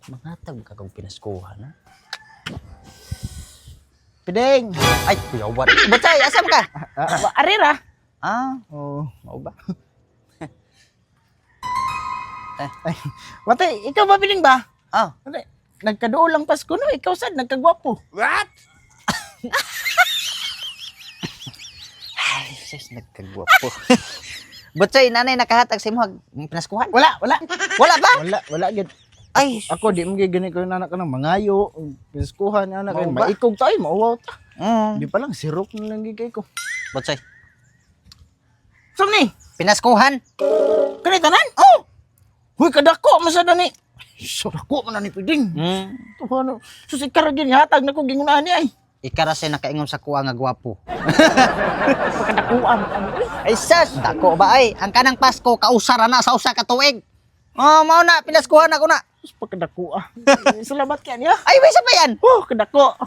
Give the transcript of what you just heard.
Mangatag ka kung pinaskuhan, ha? Pideng. Ay, kuyawan. Bacay, asam ka? Arira. Ah, Oh. mau ba? Watay, ikaw ba Pideng ba? Ah, Watay, nagkaduo lang Pasko no, ikaw sad nagkagwapo. what? Ay, sis, nagkagwapo. Bacay, nanay nakahatag sa imo pinaskuhan? Wala. Wala ba? Wala gid. Ay, Ako di mo gani ko nanak ka ng mangayo, piskuhan anak kay Mao ba? maikog tayo, mauwaw ta. Di mm. pa lang sirok na lang gigay ko. Bacay, Sam ni, pinaskuhan? kani tanan? Oh. Huy kadako masada ni. So dako man na ni Pideng. Hmm. Ano, susik karagin hatag na ko gingunahan ni ay. Ikara siya nakaingon sa kuwa nga gwapo. Pagkadakuan. Ay, sas, dako ba ay? Ang kanang Pasko, kausara na sa usa ka tuig. Oh, mao na, pinaskuhan ako na. Pagkadakuan. Salamat kay niya. Ay, may isa pa yan. Oh, kadako.